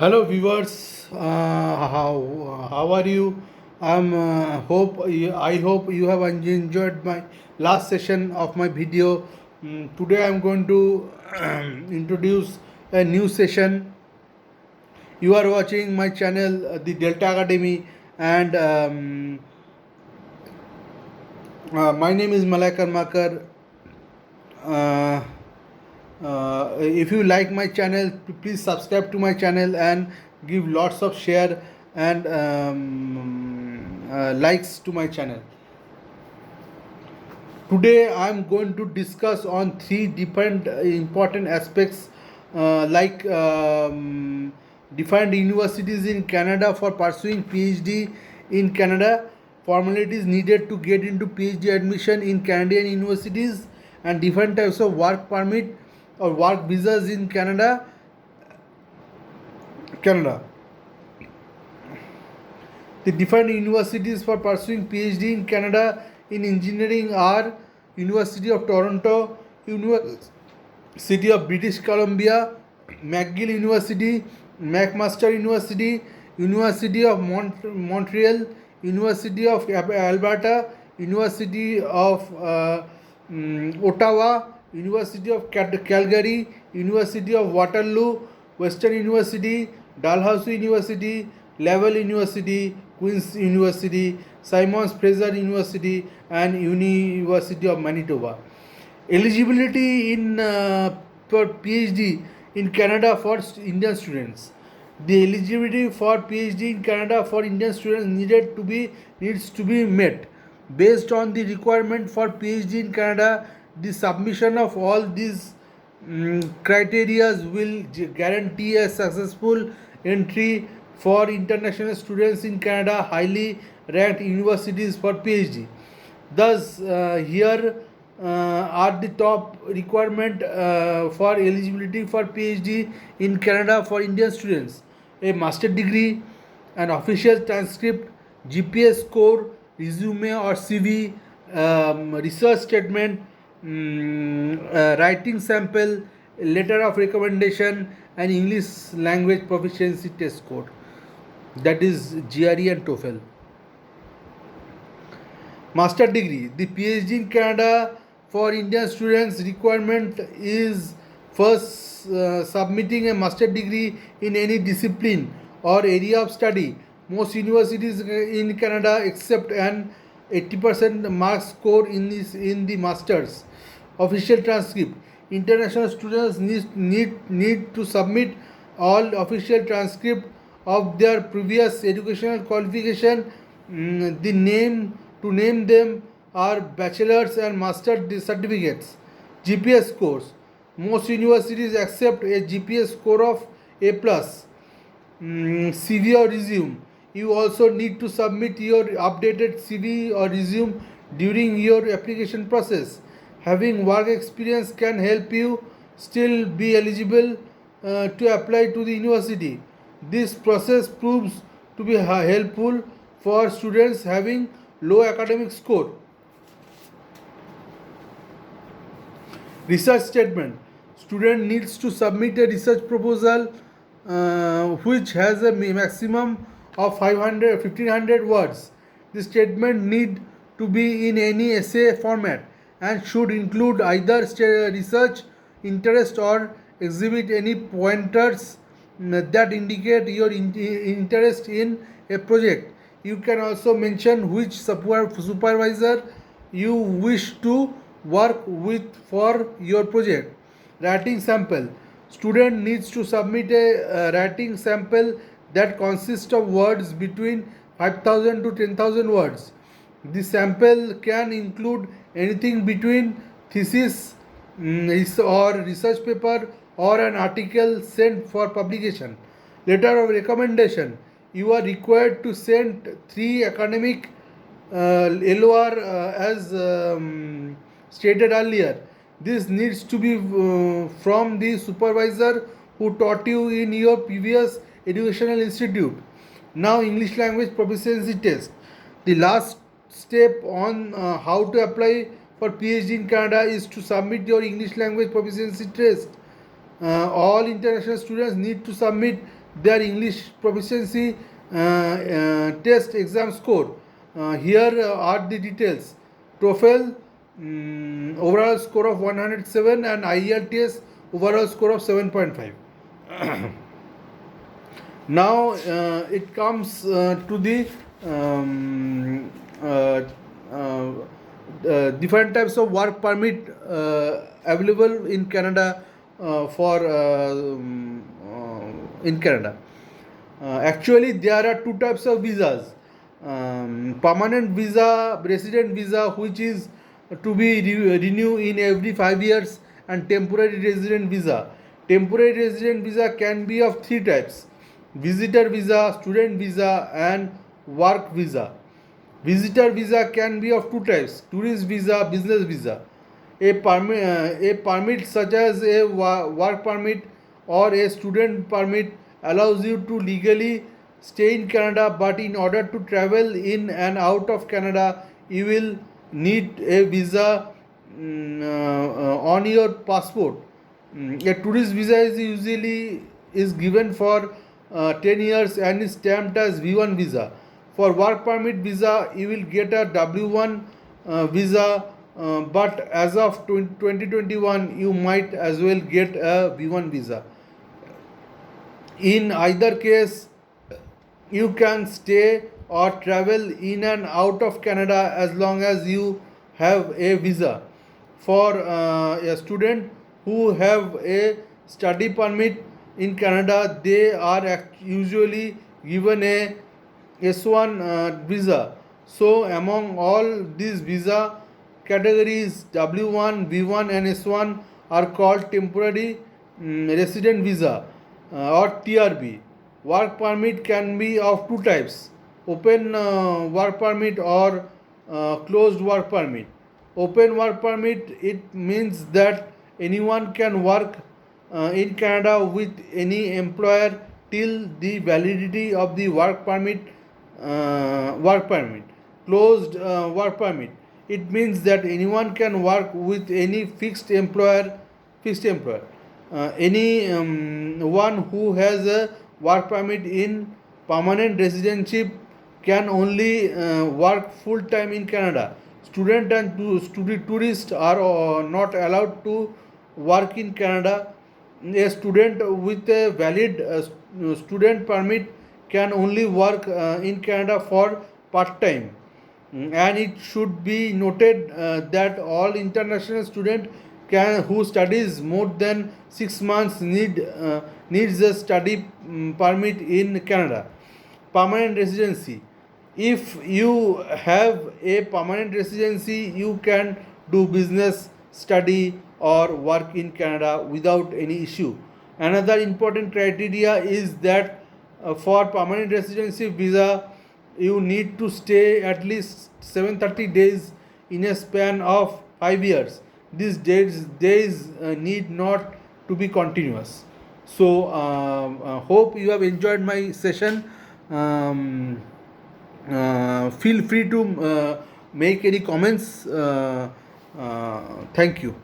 Hello viewers, how are you? I hope you have enjoyed my last session of my video. Today I am going to introduce a new session. You are watching my channel, the Delta Academy, and my name is Malay Karmakar. Uh, if you like my channel, please subscribe to my channel and give lots of share and likes to my channel. Today I am going to discuss on three different important aspects, like defined universities in Canada for pursuing PhD in Canada, formalities needed to get into PhD admission in Canadian universities, and different types of work permit or work visas in Canada. The different universities for pursuing PhD in Canada in engineering are University of Toronto, University of British Columbia, McGill University, McMaster University, University of Montreal, University of Alberta, University of Ottawa, University of Calgary, University of Waterloo, Western University, Dalhousie University, Laval University, Queen's University, Simons Fraser University, and University of Manitoba. Eligibility in for PhD in Canada for Indian students. The eligibility for PhD in Canada for Indian students needs to be met. Based on the requirement for PhD in Canada, the submission of all these criteria will guarantee a successful entry for international students in Canada, highly ranked universities for PhD. Thus, here are the top requirement for eligibility for PhD in Canada for Indian students: a master degree, an official transcript, GPS score, resume or CV, research statement, writing sample, letter of recommendation, and English language proficiency test score. That is GRE and TOEFL. Master degree. The PhD in Canada for Indian students requirement is first submitting a master degree in any discipline or area of study. Most universities in Canada accept an 80% mark score in the masters. Official transcript. International students need to submit all official transcript of their previous educational qualification. The name to name them are bachelor's and master's certificates. GPS scores. Most universities accept a GPS score of A plus. CV or resume. You also need to submit your updated CV or resume during your application process. Having work experience can help you still be eligible to apply to the university. This process proves to be helpful for students having low academic score. Research statement. Student needs to submit a research proposal which has a maximum of 1500 words. The statement need to be in any essay format and should include either research interest or exhibit any pointers that indicate your interest in a project. You can also mention which supervisor you wish to work with for your project. Writing sample. Student needs to submit a writing sample that consists of words between 5000 to 10,000 words. The sample can include anything between thesis or research paper or an article sent for publication. Letter of recommendation. You are required to send 3 academic LOR as stated earlier. This needs to be from the supervisor who taught you in your previous educational institute. Now, English language proficiency test. The last step on how to apply for PhD in Canada is to submit your English language proficiency test. All international students need to submit their English proficiency test exam score. Here are the details. TOEFL overall score of 107 and IELTS overall score of 7.5. Now it comes to the different types of work permit available in Canada in Canada. Actually, there are two types of visas. Permanent visa, resident visa, which is to be renewed in every 5 years, and temporary resident visa. Temporary resident visa can be of three types: visitor visa, student visa, and work visa. Visitor visa can be of two types: tourist visa, business visa. A permit such as a work permit or a student permit allows you to legally stay in Canada, but in order to travel in and out of Canada, you will need a visa on your passport. A tourist visa is usually is given for 10 years and is stamped as V1 visa. For work permit visa, you will get a W1 visa, but as of 2021, you might as well get a V1 visa. In either case, you can stay or travel in and out of Canada as long as you have a visa. For a student who have a study permit in Canada, they are usually given a S1 visa. So among all these visa categories, W1, V1 and S1 are called temporary resident visa or TRB. Work permit can be of two types: open work permit or closed work permit. Open work permit, it means that anyone can work in Canada with any employer till the validity of the work permit. Closed work permit, it means that anyone can work with any fixed employer. Any one who has a work permit in permanent residency can only work full time in Canada. Student and tourists are not allowed to work in Canada. A student with a valid student permit can only work in Canada for part time. And it should be noted that all international student who studies more than 6 months needs a study permit in Canada. Permanent residency: if you have a permanent residency, you can do business, study, or work in Canada without any issue. Another important criteria is that for permanent residency visa, you need to stay at least 730 days in a span of 5 years. These days need not to be continuous. So hope you have enjoyed my session. Feel free to make any comments. Thank you.